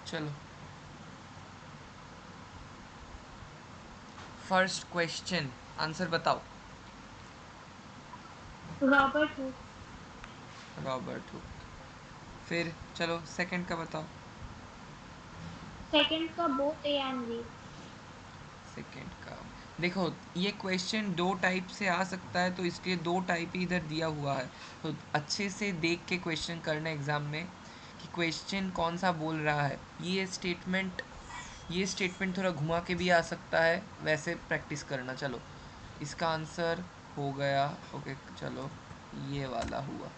चलो first question answer बताओ। Robert Hooke. Robert Hooke. फिर चलो सेकंड का बताओ। सेकंड का both A and B. Second का देखो, ये क्वेश्चन दो टाइप से आ सकता है तो इसलिए दो टाइप ही इधर दिया हुआ है, तो अच्छे से देख के क्वेश्चन करना एग्ज़ाम में कि क्वेश्चन कौन सा बोल रहा है। ये स्टेटमेंट थोड़ा घुमा के भी आ सकता है, वैसे प्रैक्टिस करना। चलो इसका आंसर हो गया। ओके चलो ये वाला हुआ,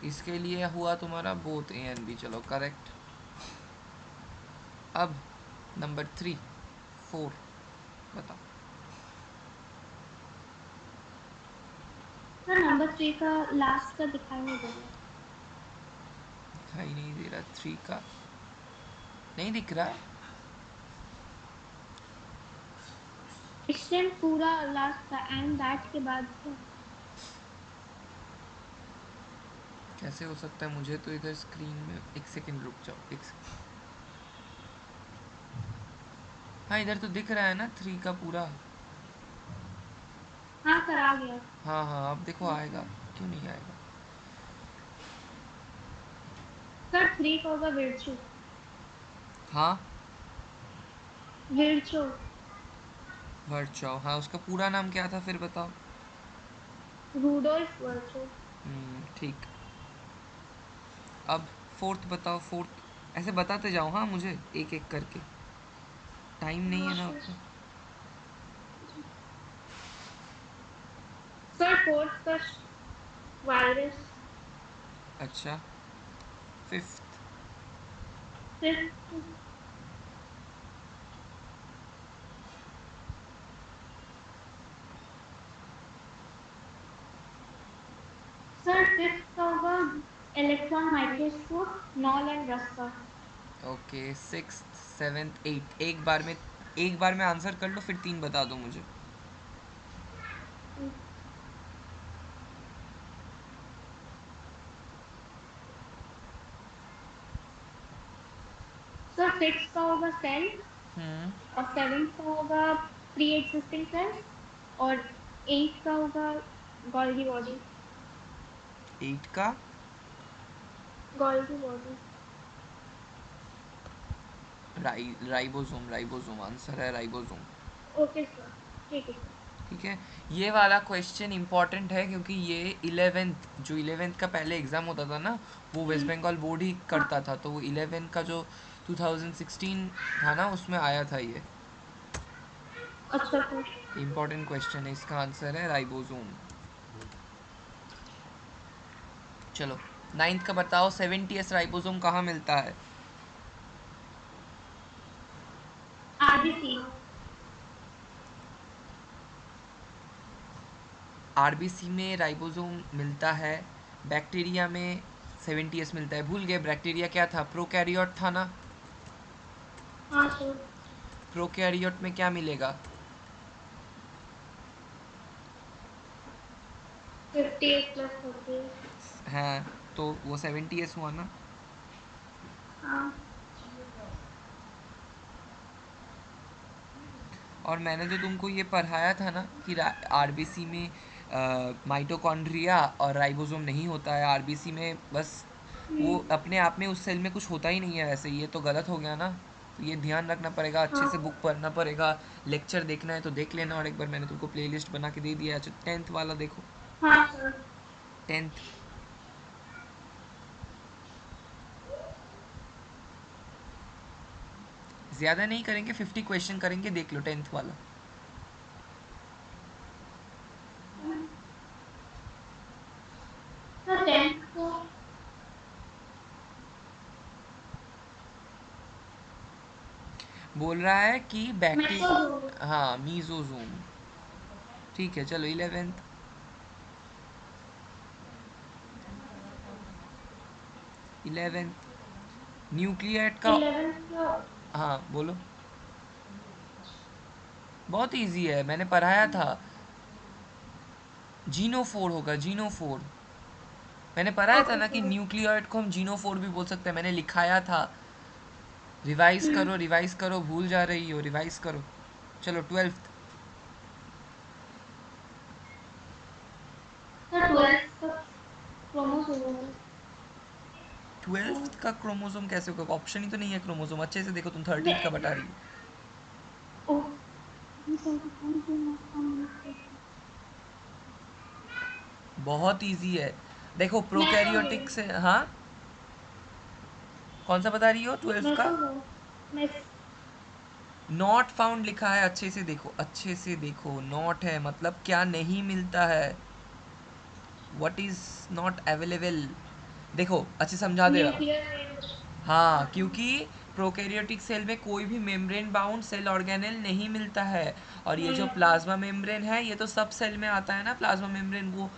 इसके लिए हुआ तुम्हारा बोथ ए एंड बी, चलो करेक्ट। अब नंबर 3 4 बताओ। सर नंबर 3 का लास्ट का दिखाई नहीं दे रहा। दिखाई नहीं दे रहा 3 का, नहीं दिख रहा। क्वेश्चन पूरा लास्ट का एंड दैट के बाद क्या? कैसे हो सकता है, मुझे तो इधर स्क्रीन में, एक सेकंड रुक जाओ, एक सेकंड। हाँ इधर तो दिख रहा है ना 3 का पूरा। हाँ सर आ गया। हाँ हाँ अब देखो आएगा, क्यों नहीं आएगा। सर 3 का होगा विर्चू। हाँ विर्चू। वर्चॉ, हाँ उसका पूरा नाम क्या था फिर बताओ। Rudolf Virchow. ठीक। अब फोर्थ बताओ, फोर्थ ऐसे बताते जाओ हाँ मुझे, एक एक करके, टाइम नहीं है हाँ ना सर। उतना। सर फोर्थ का वायरस। अच्छा फिफ्थ। फिफ्थ। सर फिफ्थ का होगा electron microscope Knoll and Ruska. Okay six seventh eight, एक बार में आंसर कर लो फिर तीन बता दो मुझे। सर सिक्स का होगा सेल। हम्म। और सेवेंथ का होगा प्री एग्जिस्टिंग सेल्स। और एट का होगा गोल्गी बॉडी। एट का Golgi body. Ribosome, ribosome answer है, राइबोसोम। Okay sir. ठीक है सर। ठीक है, ये वाला क्वेश्चन इंपॉर्टेंट है क्योंकि ये इलेवेंथ का पहले एग्ज़ाम होता था ना, वो वेस्ट बंगाल बोर्ड ही हाँ। करता था, तो वो इलेवेंथ का जो 2016 था ना उसमें आया था ये। अच्छा सर। इंपॉर्टेंट क्वेश्चन है, इसका आंसर है राइबोसोम। चलो नाइन्थ का बताओ, 70s राइबोसोम कहाँ मिलता है। आरबीसी। आरबीसी में राइबोसोम मिलता है, बैक्टीरिया में 70s मिलता है। भूल गए बैक्टीरिया क्या था, प्रोकैरियोट था ना। हाँ सर। प्रोकैरियोट में क्या मिलेगा। 58 प्लस 38। हाँ तो वो 70s हुआ ना। हाँ। और मैंने जो तुमको ये पढ़ाया था ना कि आरबीसी में माइटोकॉन्ड्रिया और राइबोसोम नहीं होता है, आरबीसी में बस वो अपने आप में उस सेल में कुछ होता ही नहीं है, वैसे ये तो गलत हो गया ना। तो ये ध्यान रखना पड़ेगा, अच्छे से बुक हाँ। पढ़ना पड़ेगा, लेक्चर देखना है तो देख लेना, और एक बार मैंने तुमको प्लेलिस्ट बना के दे दिया है। अच्छा 10th वाला देखो। हाँ सर। 10th ज़्यादा नहीं करेंगे, 50 क्वेश्चन करेंगे, देख लो 10th वाला। सर 10th को बोल रहा है कि मेसोजोम। हाँ मीजोजोम। ठीक है चलो 11th। 11th न्यूक्लियट का। 11th को हाँ बोलो। बहुत इजी है, मैंने पढ़ाया था। जीनोफोर होगा, जीनोफोर। मैंने पढ़ाया था ओके ना कि सर। न्यूक्लियॉइड को हम जीनोफोर भी बोल सकते हैं, मैंने लिखाया था। रिवाइज करो, भूल जा रही हो, रिवाइज करो। चलो 12th। सर 12 का क्रोमोसोम। 12th का क्रोमोसोम कैसे होगा? ऑप्शन ही तो नहीं है क्रोमोसोम, अच्छे से देखो, तुम 13th का बता रही हो। ओह, कौन सी बहुत इजी है, देखो मैं तो प्रोकैरियोटिक से, हाँ कौन सा बता रही हो 12th मैं का? तो मैं नॉट फाउंड लिखा है, अच्छे से देखो, अच्छे से देखो, नॉट है मतलब क्या नहीं मिलता है, व्हाट इज नॉट अवेलेबल। देखो अच्छे समझा दे रहा, न्यूक्लियर मेम्ब्रेन। हाँ क्योंकि प्रोकैरियोटिक सेल में कोई भी मेम्ब्रेन बाउंड सेल ऑर्गेनेल नहीं मिलता है, और ये जो प्लाज्मा मेम्ब्रेन है ये तो सब सेल में आता है ना, प्लाज्मा मेम्ब्रेन वो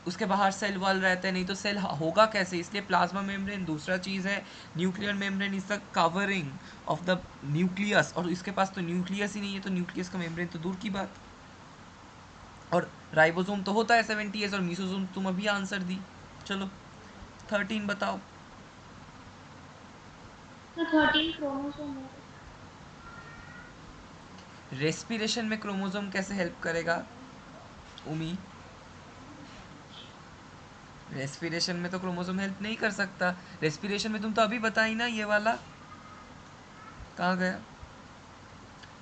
उसके बाहर सेल वॉल रहते हैं, नहीं तो सेल होगा कैसे, इसलिए प्लाज्मा मेम्ब्रेन। दूसरा चीज़ है nuclear membrane is the covering of the nucleus, और इसके पास तो न्यूक्लियस ही नहीं है, तो न्यूक्लियस का मेम्ब्रेन तो दूर की बात। और राइबोसोम तो होता है 70s, और मीसोसोम तुम अभी आंसर दी। चलो 13 बताओ। तो 13 क्रोमोसोम है। रेस्पिरेशन में क्रोमोसोम कैसे हेल्प करेगा उमी? रेस्पिरेशन में तो क्रोमोसोम हेल्प नहीं कर सकता, रेस्पिरेशन में तुम तो अभी बताई ना ये वाला, कहाँ गया?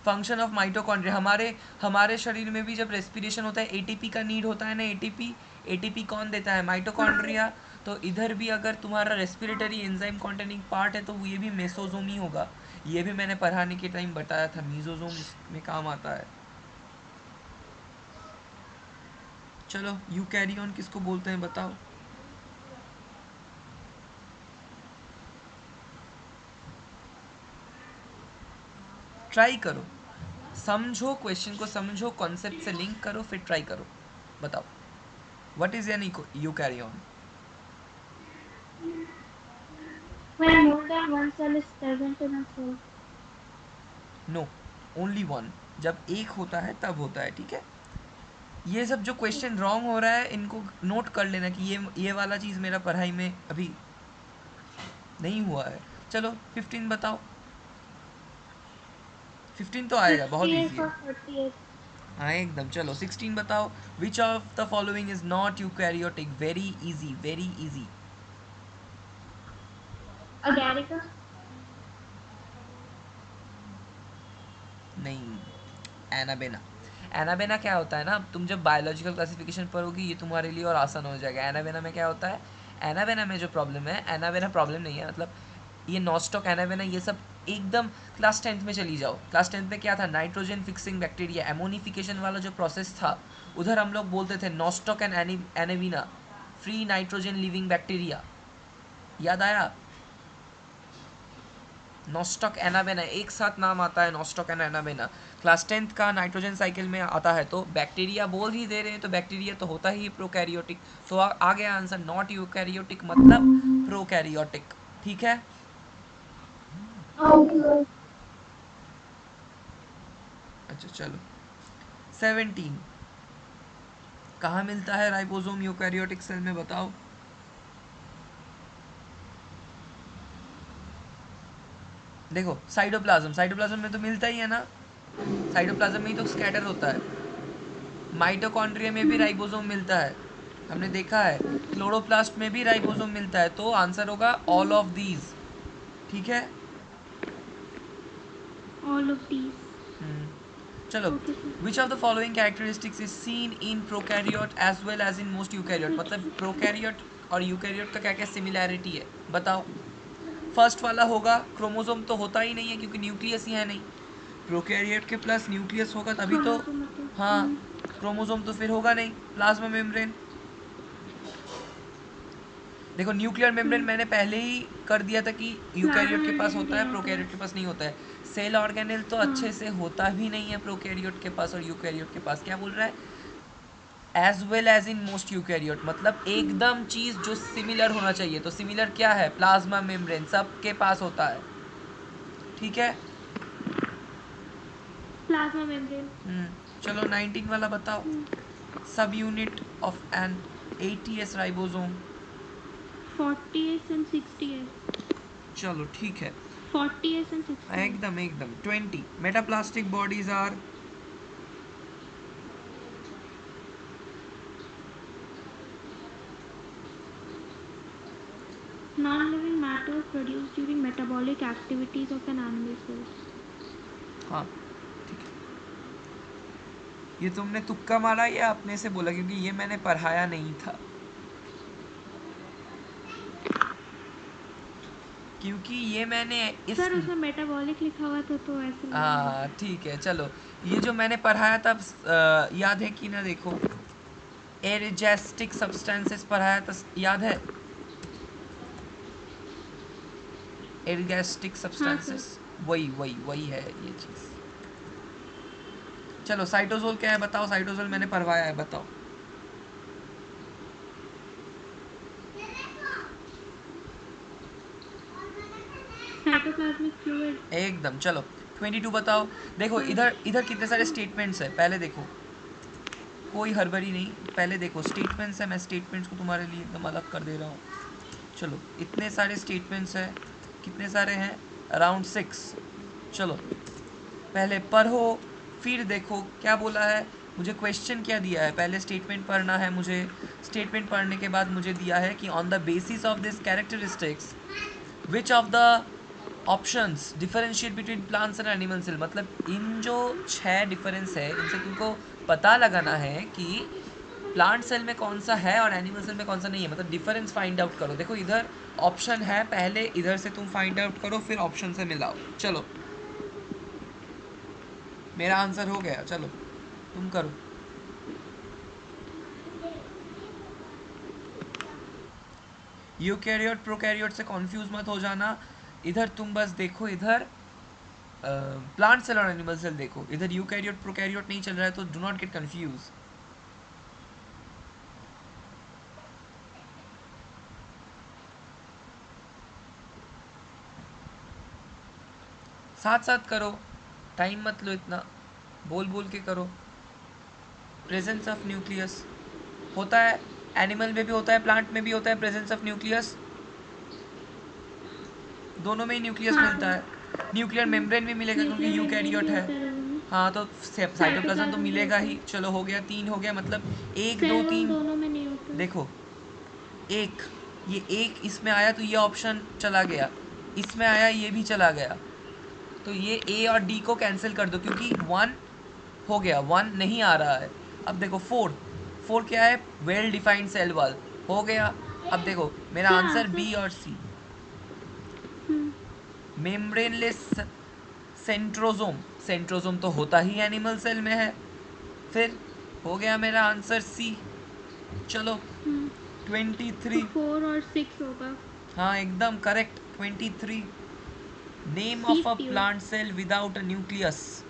फंक्शन ऑफ माइटोकॉन्ड्रिया, हमारे हमारे शरीर में भी जब रेस्पिरेशन होता है एटीपी का नीड होता है ना, एटीपी, एटीपी कौन देता है? माइटोकॉन्ड्रिया। तो इधर भी अगर तुम्हारा रेस्पिरेटरी एंजाइम कॉन्टेनिंग पार्ट है तो ये भी मेसोजोम ही होगा, ये भी मैंने पढ़ाने के टाइम बताया था, मीजोजोम इसमें काम आता है। चलो यूकैरियोन किसको बोलते हैं बताओ? ट्राई करो, समझो क्वेश्चन को, समझो कॉन्सेप्ट से लिंक करो, फिर ट्राई करो, बताओ what is an eukaryon? When more than one cell is present in a cell. No, only one, जब एक होता है तब होता है, ठीक है। ये सब जो क्वेश्चन रॉन्ग हो रहा है इनको नोट कर लेना कि ये वाला चीज़ मेरा पढ़ाई में अभी नहीं हुआ है। चलो 15 बताओ, 15 तो आएगा, बहुत इजी 68 है। और 38। हाँ एकदम। चलो 16 बताओ, which of the following is not eukaryotic? Very easy, very easy. Agaricus. नहीं, एनाबेना। एनाबेना क्या होता है ना, तुम जब बायोलॉजिकल क्लासिफिकेशन पढ़ोगी ये तुम्हारे लिए और आसान हो जाएगा। एनाबेना में क्या होता है, एनाबेना में जो प्रॉब्लम है, एनाबेना प्रॉब्लम नहीं है, मतलब ये नॉस्टॉक एनाबेना ये सब एकदम क्लास 10th में चली जाओ। क्लास 10th में क्या था, नाइट्रोजन फिक्सिंग बैक्टीरिया, एमोनिफिकेशन वाला जो प्रोसेस था, उधर हम लोग बोलते थे nostoc and anabaena, free nitrogen living bacteria, याद आया? नॉस्टॉक एनाबेना एक साथ नाम आता है, nostoc and anabaena. Class 10th का नाइट्रोजन साइकिल में आता है, तो बैक्टीरिया बोल ही दे रहे हैं, तो बैक्टीरिया तो होता ही प्रोकैरियोटिक। तो आ गया आंसर, नॉट यूकैरियोटिक मतलब प्रोकैरियोटिक, ठीक है। ओके। अच्छा चलो 17, कहाँ मिलता है राइबोसोम यूकैरियोटिक सेल में बताओ? देखो साइटोप्लाज्म, साइटोप्लाज्म में तो मिलता ही है ना, साइटोप्लाज्म में ही तो स्कैटर होता है। माइटोकॉन्ड्रिया में भी राइबोसोम मिलता है, हमने देखा है। क्लोरोप्लास्ट में भी राइबोसोम मिलता है, तो आंसर होगा ऑल ऑफ दीज, ठीक है। All of these. चलो, okay sir. Which of the following characteristics is seen in prokaryote as well as in most eukaryote? मतलब प्रोकैरियोट और यूकैरियोट का क्या क्या सिमिलैरिटी है बताओ? फर्स्ट वाला होगा, क्रोमोसोम तो होता ही नहीं है क्योंकि न्यूक्लियस ही है नहीं। प्रोकैरियोट के प्लस न्यूक्लियस होगा तभी तो, क्रोमोसोम मतलब हाँ क्रोमोसोम तो फिर होगा नहीं। प्लाज्मा मेम्ब्रेन, देखो न्यूक्लियर मेम्ब्रेन मैंने पहले ही कर दिया था कि प्लाज्मा यूकैरियोट के पास मेम्ब्रेन होता भी है, रहता है। प्रोकैरियोट के पास नहीं होता है। सेल ऑर्गेनेल तो अच्छे हाँ। से होता भी नहीं है प्रोकैरियोट के पास और यूकैरियोट के पास। क्या बोल रहा है, as well as in most eukaryote, मतलब एकदम चीज़ जो सिमिलर होना चाहिए, तो सिमिलर क्या है, प्लाज्मा मेम्ब्रेन सबके पास होता है, ठीक है। Plasma membrane. चलो 19 वाला बताओ, subunit of an ATS ribosome. 40s and 60s। चलो ठीक है, 40s and 60s. एकदम एकदम 20 metaplastic bodies are Non-living matter produced during metabolic activities of an animal cell. हाँ ठीक है, ये तुमने तुक्का मारा या अपने से बोला, क्योंकि ये मैंने पढ़ाया नहीं था, क्योंकि ये मैंने इस सर उसमें मेटाबॉलिक लिखा हुआ था तो ऐसे लगा हाँ मुझे। ठीक है चलो, ये जो मैंने पढ़ाया था याद है कि ना, देखो एरिजेस्टिक सब्सटेंसेस पढ़ाया था, याद है एरिजेस्टिक हाँ सर। सब्सटेंसेस, वही वही वही है ये चीज़। चलो साइटोजोल क्या है बताओ, साइटोजोल मैंने पढ़वाया है, बताओ। Cytoplasmic fluid. एकदम, चलो 22 बताओ। देखो सर। इधर इधर कितने सारे स्टेटमेंट्स है, पहले देखो, कोई हड़बड़ी नहीं, पहले देखो स्टेटमेंट्स है, मैं स्टेटमेंट्स को तुम्हारे लिए एकदम अलग कर दे रहा हूँ। चलो इतने सारे स्टेटमेंट्स हैं, कितने सारे हैं, अराउंड 6। चलो पहले पढ़ो, फिर देखो क्या बोला है, मुझे क्वेश्चन क्या दिया है, पहले स्टेटमेंट पढ़ना है मुझे, स्टेटमेंट पढ़ने के बाद मुझे दिया है कि on the basis of this characteristics which of the options differentiate between plants and animal cell, मतलब इन जो 6 डिफरेंस है इनसे तुमको पता लगाना है कि प्लांट सेल में कौन सा है और एनिमल सेल में कौन सा नहीं है, मतलब डिफरेंस फाइंड आउट करो। देखो इधर ऑप्शन है, पहले इधर से तुम फाइंड आउट करो, फिर ऑप्शन से मिलाओ। चलो मेरा आंसर हो गया, चलो तुम करो। यूकैरियोट प्रोकैरियोट से कंफ्यूज मत हो जाना, इधर तुम बस देखो, इधर प्लांट सेल और एनिमल सेल देखो, इधर यूकैरियोट प्रोकैरियोट नहीं चल रहा है, तो डू नॉट गेट कंफ्यूज। साथ साथ करो, टाइम मत लो इतना, बोल बोल के करो। प्रेजेंस ऑफ न्यूक्लियस होता है, एनिमल में भी होता है, प्लांट में भी होता है प्रेजेंस ऑफ न्यूक्लियस, दोनों में ही न्यूक्लियस हाँ मिलता सर। है। न्यूक्लियर मेम्ब्रेन भी मिलेगा क्योंकि न्यूक्लियर मेम्ब्रेन यूकैरियोट भी है। होता है दोनों में। हाँ तो साइटोप्लाज्म तो साइटोप्लाज्म भी मिलेगा होता ही। है। चलो हो गया, 3 हो गया, मतलब 1 2 सेल उन 3। दोनों में नहीं होता। देखो एक, ये एक इसमें आया तो ये ऑप्शन चला गया, इसमें आया ये भी चला गया, तो ये ए और डी को कैंसिल कर दो क्योंकि 1 हो गया, 1 नहीं आ रहा है। अब देखो 4, 4 क्या है, वेल डिफाइंड सेल वॉल, हो गया। अब देखो मेरा सर आंसर आंसर। बी और सी। हम्म। मेम्ब्रेनलेस सेंट्रोजोम, सेंट्रोजोम तो होता ही एनिमल सेल में है, फिर हो गया मेरा आंसर सी। चलो हम्म। तो 23, 4 और 6 होगा। हाँ एकदम correct, 23। Name of seed a tube. Plant cell without a nucleus,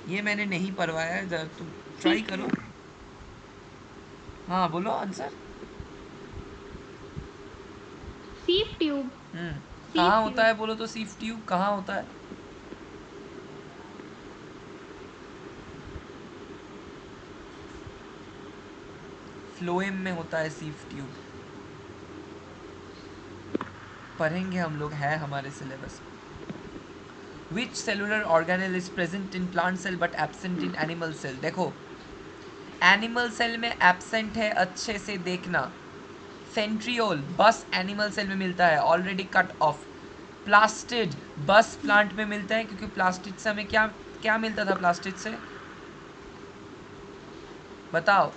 ये मैंने नहीं पढ़वाया है, जरा तुम ट्राई सीड करो। ट्यूब। हाँ बोलो आंसर। Seed tube. कहाँ सीड होता ट्यूब। है बोलो तो, सीफ ट्यूब कहाँ होता है। फ्लोएम में होता है सीफ ट्यूब, पढ़ेंगे हम लोग, है हमारे सिलेबस में। Which cellular organelle is present in plant cell but absent in animal cell, देखो एनिमल सेल में एब्सेंट है, अच्छे से देखना। सेंट्रियोल बस एनिमल सेल में मिलता है, ऑलरेडी कट ऑफ। प्लास्टिड बस प्लांट में मिलता है, क्योंकि प्लास्टिड से हमें क्या क्या मिलता था, प्लास्टिड से बताओ।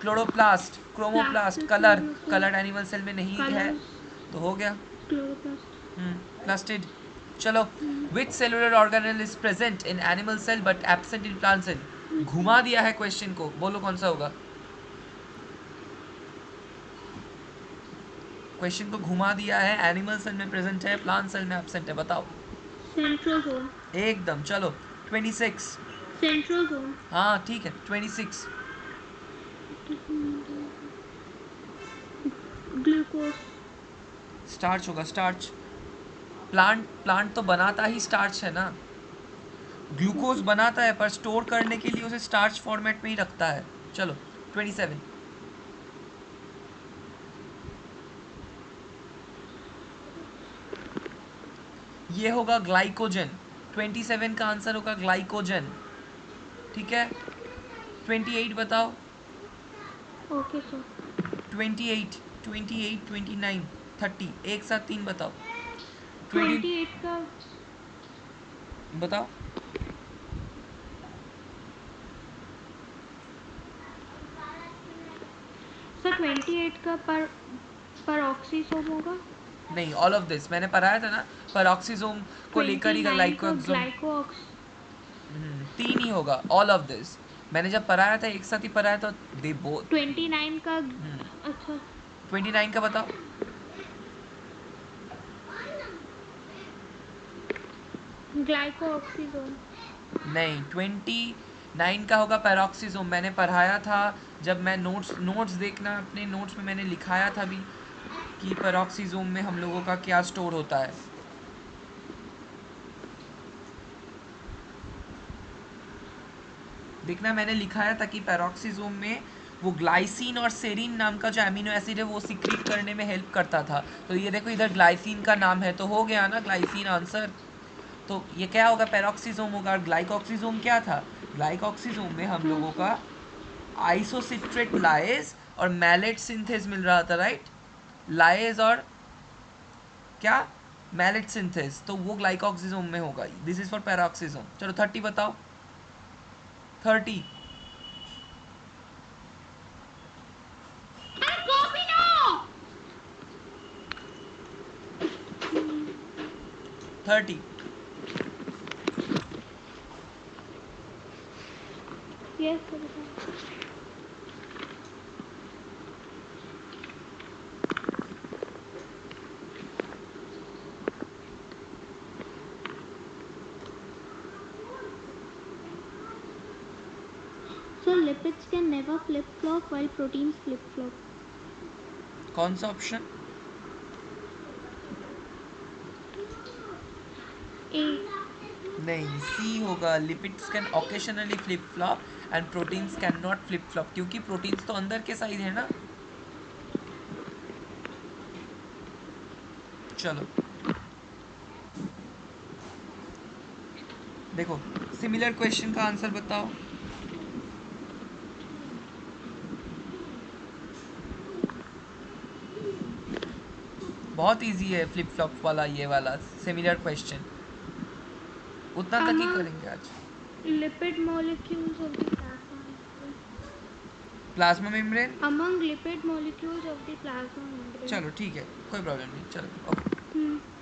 क्लोरोप्लास्ट, क्रोमोप्लास्ट, प्लास्टिक से कलर, मतलब कलर एनिमल सेल में नहीं है, कलर्स। तो हो गया। क्लोरोप्लास्ट। प्लास्टिड। चलो which cellular organelle is present in animal cell but absent in plant cell, घुमा दिया है क्वेश्चन को, बोलो कौन सा होगा। क्वेश्चन को घुमा दिया है, एनिमल सेल में प्रेजेंट है, प्लांट सेल में एब्सेंट है, बताओ। सेंट्रोजोम। एकदम, चलो 26। सेंट्रोजोम। हाँ ठीक है 26। ग्लूकोज। स्टार्च होगा, स्टार्च। प्लांट प्लांट तो बनाता ही स्टार्च है ना, ग्लूकोज ओके। बनाता है पर स्टोर करने के लिए उसे स्टार्च फॉर्मेट में ही रखता है। चलो 27। ये होगा ग्लाइकोजन। 27 का आंसर होगा ग्लाइकोजन। ठीक है, 28 बताओ। Okay sir. 28, 28, 29, 30, एक साथ 3 बताओ। 20 28 का बताओ। सर 28 का पर ऑक्सीसोम होगा। नहीं, ऑल ऑफ दिस मैंने पढ़ाया था ना, पेरोक्सिसोम को लेकर ही 29 का ग्लाइकोएक्सोम। ग्लाइकोऑक्स। 3 ही होगा, ऑल ऑफ दिस मैंने जब पढ़ाया था एक साथ ही पढ़ाया था। They both. 29 का। अच्छा। 29 का बताओ। ग्लाइकोऑक्सीसोम। नहीं, 29 का होगा पेरोक्सिसोम। मैंने पढ़ाया था जब मैं नोट्स देखना, अपने नोट्स में मैंने लिखाया था भी कि पेरोक्सिसोम में हम लोगों का क्या स्टोर होता है। देखना, मैंने लिखाया था कि पेरोक्सिसोम में वो ग्लाइसिन और सेरिन नाम का जो अमीनो एसिड है वो सिक्रीट करने में हेल्प करता था। तो ये देखो, इधर ग्लाइसिन का नाम है तो हो गया ना ग्लाइसिन आंसर। तो ये क्या होगा, पेरोक्सिसोम होगा। और ग्लाइकोक्सिसोम क्या था? ग्लाइकोक्सिसोम में हम हाँ लोगों सर। का आइसोसिट्रेट लाएज और मैलेट सिंथेस मिल रहा था, राइट? लाएज और क्या, मैलेट सिंथेस, तो वो ग्लाइकोक्सिसोम में होगा। This is for peroxisome. चलो 30 बताओ। 30, 30। यस सर बताओ। So lipids can never flip-flop while proteins flip-flop. कौन सा ऑप्शन? A. नहीं, सी होगा। Lipids can occasionally flip flop and proteins can not flip flop, क्योंकि प्रोटीन्स तो अंदर के साइड है ना। चलो देखो, सिमिलर क्वेश्चन का आंसर बताओ। बहुत इजी है फ्लिप फ्लॉप वाला, ये वाला सिमिलर क्वेश्चन। उतना तक ही Among करेंगे आज। lipid molecules of the plasma membrane. Plasma membrane. Among lipid molecules of the plasma membrane. चलो ठीक है, कोई प्रॉब्लम नहीं, चलो ओके।